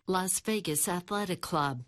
Las Vegas Athletic Club.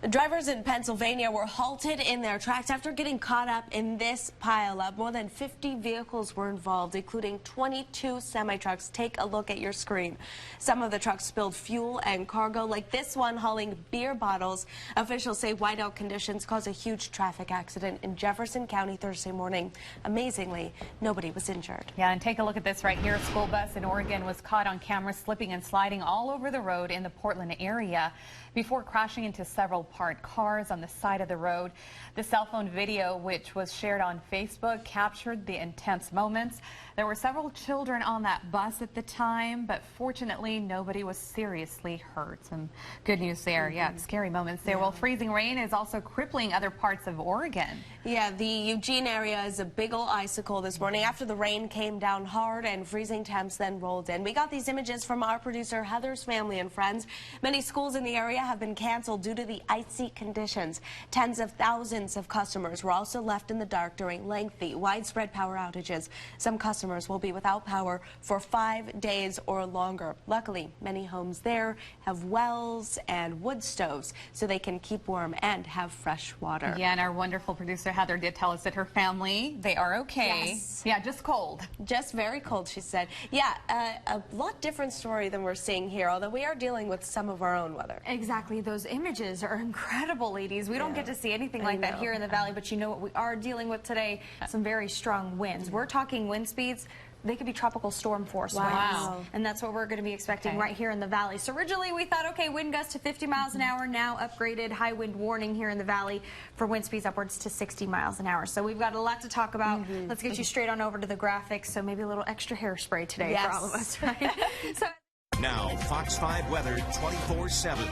The drivers in Pennsylvania were halted in their tracks after getting caught up in this pileup. More than 50 vehicles were involved, including 22 semi-trucks. Take a look at your screen. Some of the trucks spilled fuel and cargo, like this one hauling beer bottles. Officials say whiteout conditions caused a huge traffic accident in Jefferson County Thursday morning. Amazingly, nobody was injured. Yeah, and take a look at this right here. A school bus in Oregon was caught on camera slipping and sliding all over the road in the Portland area before crashing into several parked cars on the side of the road. The cell phone video, which was shared on Facebook, captured the intense moments. There were several children on that bus at the time, but fortunately nobody was seriously hurt. Some good news there. Yeah, scary moments there. Well, freezing rain is also crippling other parts of Oregon. Yeah, the Eugene area is a big old icicle this morning after the rain came down hard and freezing temps then rolled in. We got these images from our producer Heather's family and friends. Many schools in the area have been canceled due to the icy conditions. Tens of thousands of customers were also left in the dark during lengthy, widespread power outages. Some customers will be without power for 5 days or longer. Luckily, many homes there have wells and wood stoves so they can keep warm and have fresh water. Yeah, and our wonderful producer Heather did tell us that her family, they are okay. Yes. Yeah, just cold. Just very cold, she said. Yeah, a lot different story than we're seeing here, although we are dealing with some of our own weather. Exactly. Those images are incredible, ladies. We don't get to see anything like that here in the valley, but you know what we are dealing with today? Some very strong winds. We're talking wind speeds. They could be tropical storm force winds, and that's what we're going to be expecting right here in the valley. So originally we thought, okay, wind gusts to 50 miles an hour, now upgraded high wind warning here in the valley for wind speeds upwards to 60 miles an hour. So we've got a lot to talk about. Let's get you straight on over to the graphics, so maybe a little extra hairspray today for all of us, right? So now, Fox 5 weather 24/7.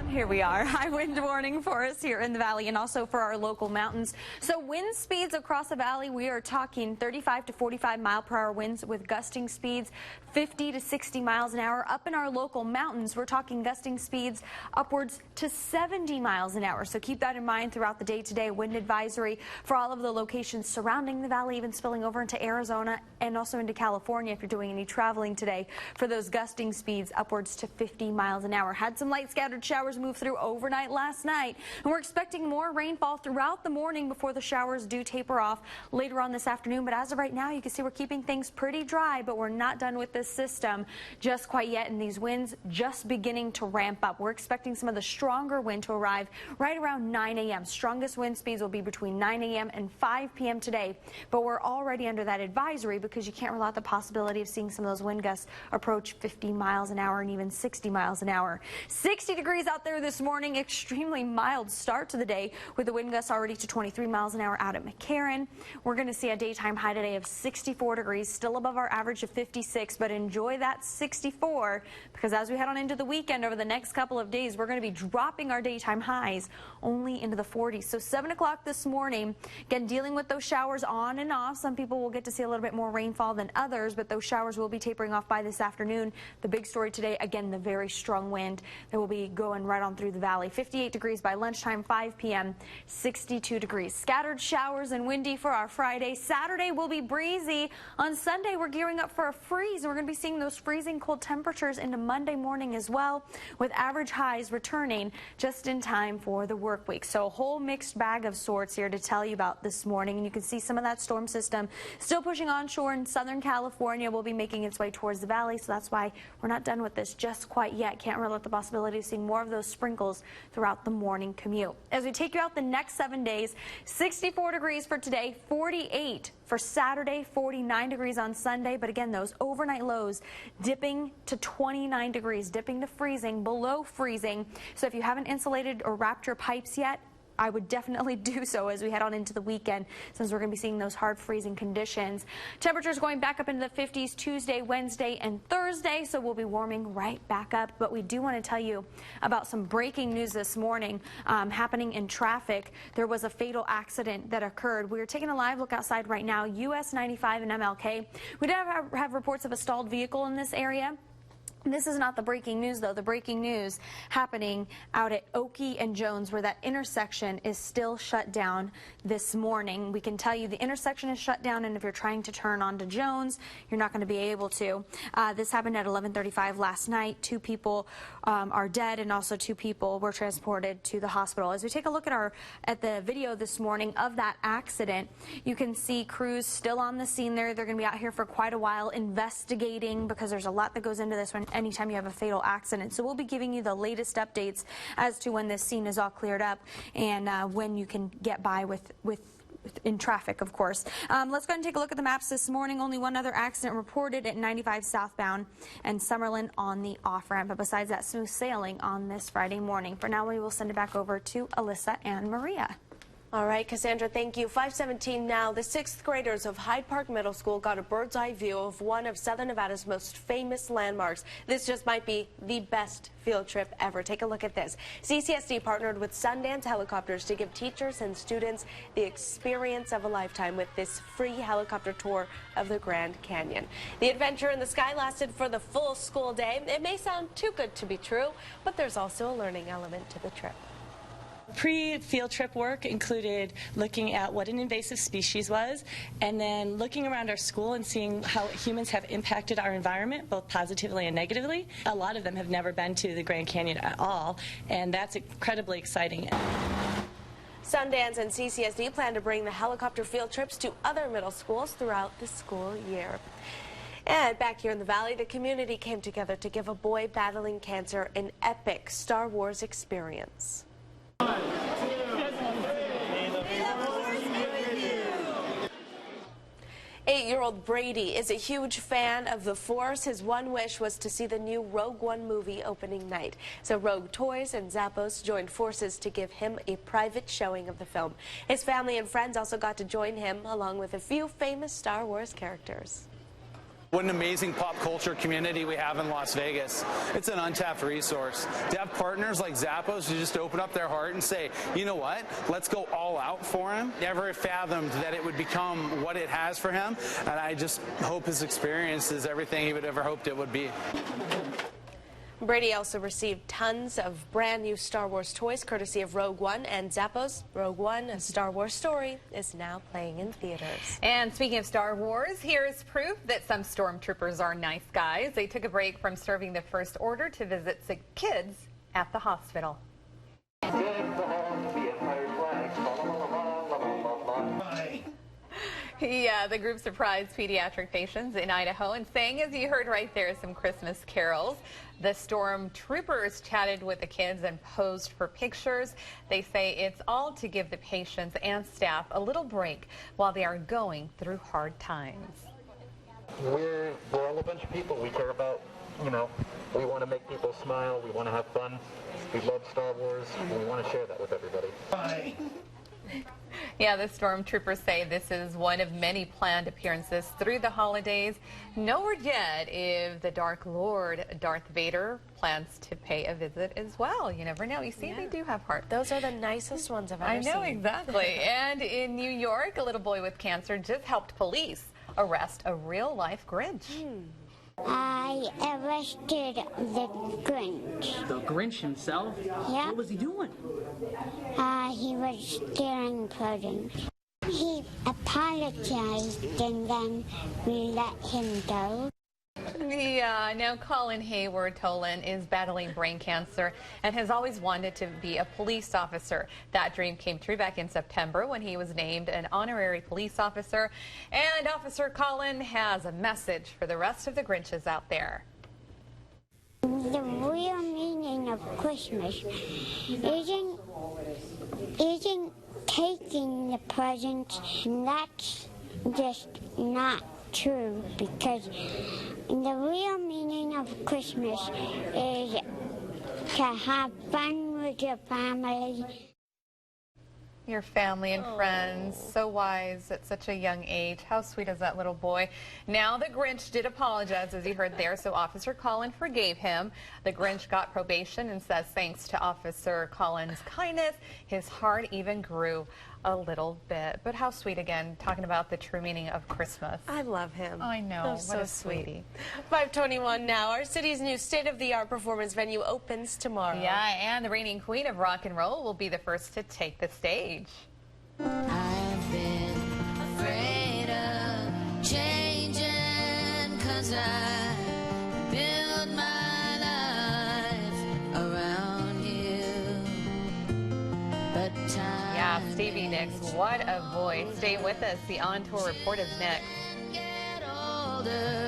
Here we are. High wind warning for us here in the valley and also for our local mountains. So wind speeds across the valley, we are talking 35 to 45 mile per hour winds with gusting speeds 50 to 60 miles an hour. Up in our local mountains, we're talking gusting speeds upwards to 70 miles an hour. So keep that in mind throughout the day today. Wind advisory for all of the locations surrounding the valley, even spilling over into Arizona and also into California if you're doing any traveling today for those gusting speeds upwards to 50 miles an hour. Had some light scattered showers move through overnight last night, and we're expecting more rainfall throughout the morning before the showers do taper off later on this afternoon. But as of right now, you can see we're keeping things pretty dry, but we're not done with this system just quite yet, and these winds just beginning to ramp up. We're expecting some of the stronger wind to arrive right around 9 a.m. Strongest wind speeds will be between 9 a.m. and 5 p.m. today, but we're already under that advisory because you can't rule out the possibility of seeing some of those wind gusts approach 50 miles an hour and even 60 miles an hour. 60 degrees out there this morning, extremely mild start to the day with the wind gusts already to 23 miles an hour out at McCarran. We're going to see a daytime high today of 64 degrees, still above our average of 56, but enjoy that 64 because as we head on into the weekend over the next couple of days, we're going to be dropping our daytime highs only into the 40s. So 7 o'clock this morning, again, dealing with those showers on and off. Some people will get to see a little bit more rainfall than others, but those showers will be tapering off by this afternoon. The big story today, again, the very strong wind that will be going right on through the valley. 58 degrees by lunchtime, 5 p.m., 62 degrees. Scattered showers and windy for our Friday. Saturday will be breezy. On Sunday, we're gearing up for a freeze. We're going to be seeing those freezing cold temperatures into Monday morning as well, with average highs returning just in time for the work week. So a whole mixed bag of sorts here to tell you about this morning. And you can see some of that storm system still pushing onshore in Southern California will be making its way towards the valley. So that's why we're not done with this just quite yet. Can't rule out the possibility of seeing more of those sprinkles throughout the morning commute. As we take you out the next 7 days, 64 degrees for today, 48 for Saturday, 49 degrees on Sunday. But again, those overnight lows dipping to 29 degrees, dipping to freezing, below freezing. So if you haven't insulated or wrapped your pipes yet, I would definitely do so as we head on into the weekend, since we're going to be seeing those hard freezing conditions. Temperatures going back up into the 50s Tuesday, Wednesday, and Thursday, so we'll be warming right back up. But we do want to tell you about some breaking news this morning happening in traffic. There was a fatal accident that occurred. We are taking a live look outside right now, US 95 and MLK. We did have reports of a stalled vehicle in this area. This is not the breaking news, though. The breaking news happening out at Oakey and Jones, where that intersection is still shut down this morning. We can tell you the intersection is shut down, and if you're trying to turn onto Jones, you're not going to be able to. This happened at 11:35 last night. 2 people are dead, and also 2 people were transported to the hospital. As we take a look at the video this morning of that accident, you can see crews still on the scene there. They're going to be out here for quite a while investigating, because there's a lot that goes into this one anytime you have a fatal accident. So we'll be giving you the latest updates as to when this scene is all cleared up and when you can get by in traffic, of course. Let's go ahead and take a look at the maps this morning. Only one other accident reported at 95 southbound and Summerlin on the off-ramp. But besides that, smooth sailing on this Friday morning. For now, we will send it back over to Alyssa and Maria. All right, Cassandra, thank you. 5:17 now. The 6th graders of Hyde Park Middle School got a bird's eye view of one of Southern Nevada's most famous landmarks. This just might be the best field trip ever. Take a look at this. CCSD partnered with Sundance Helicopters to give teachers and students the experience of a lifetime with this free helicopter tour of the Grand Canyon. The adventure in the sky lasted for the full school day. It may sound too good to be true, but there's also a learning element to the trip. Pre-field trip work included looking at what an invasive species was, and then looking around our school and seeing how humans have impacted our environment, both positively and negatively. A lot of them have never been to the Grand Canyon at all, and that's incredibly exciting. Sundance and CCSD plan to bring the helicopter field trips to other middle schools throughout the school year. And back here in the Valley, the community came together to give a boy battling cancer an epic Star Wars experience. 8-year-old Brady is a huge fan of the Force. His one wish was to see the new Rogue One movie opening night. So Rogue Toys and Zappos joined forces to give him a private showing of the film. His family and friends also got to join him, along with a few famous Star Wars characters. What an amazing pop culture community we have in Las Vegas. It's an untapped resource. To have partners like Zappos who just open up their heart and say, you know what, let's go all out for him. Never fathomed that it would become what it has for him, and I just hope his experience is everything he would ever hoped it would be. Brady also received tons of brand new Star Wars toys courtesy of Rogue One and Zappos. Rogue One, a Star Wars story, is now playing in theaters. And speaking of Star Wars, here's proof that some stormtroopers are nice guys. They took a break from serving the First Order to visit sick kids at the hospital. The group surprised pediatric patients in Idaho and sang, as you heard right there, some Christmas carols. The stormtroopers chatted with the kids and posed for pictures. They say it's all to give the patients and staff a little break while they are going through hard times. We're all a bunch of people. We care about, we want to make people smile. We want to have fun. We love Star Wars. And we want to share that with everybody. Bye. Yeah, the stormtroopers say this is one of many planned appearances through the holidays. No word yet if the Dark Lord, Darth Vader, plans to pay a visit as well. You never know. You see, they do have heart. Those are the nicest ones I've ever seen. I know, exactly. And in New York, a little boy with cancer just helped police arrest a real-life Grinch. I arrested the Grinch. The Grinch himself? Yeah. What was he doing? He was stealing presents. He apologized and then we let him go. Now Colin Hayward Tolan is battling brain cancer and has always wanted to be a police officer. That dream came true back in September when he was named an honorary police officer. And Officer Colin has a message for the rest of the Grinches out there. The real meaning of Christmas isn't taking the presents, and that's just not true, because the real meaning of Christmas is to have fun with your family. Your family and friends, so wise at such a young age. How sweet is that little boy? Now the Grinch did apologize, as you heard there, so Officer Colin forgave him. The Grinch got probation and says thanks to Officer Colin's kindness, his heart even grew. a little bit. But how sweet, again, talking about the true meaning of Christmas. I love him. I know. Oh, what so a sweet. sweetie. 5:21 now. Our city's new state-of-the-art performance venue opens tomorrow. Yeah, and the reigning queen of rock and roll will be the first to take the stage. I've been afraid of changing 'cause I build my life around you. But time. Yeah, Stevie Nicks, what a voice. Stay with us. The On Tour report is next. Get older.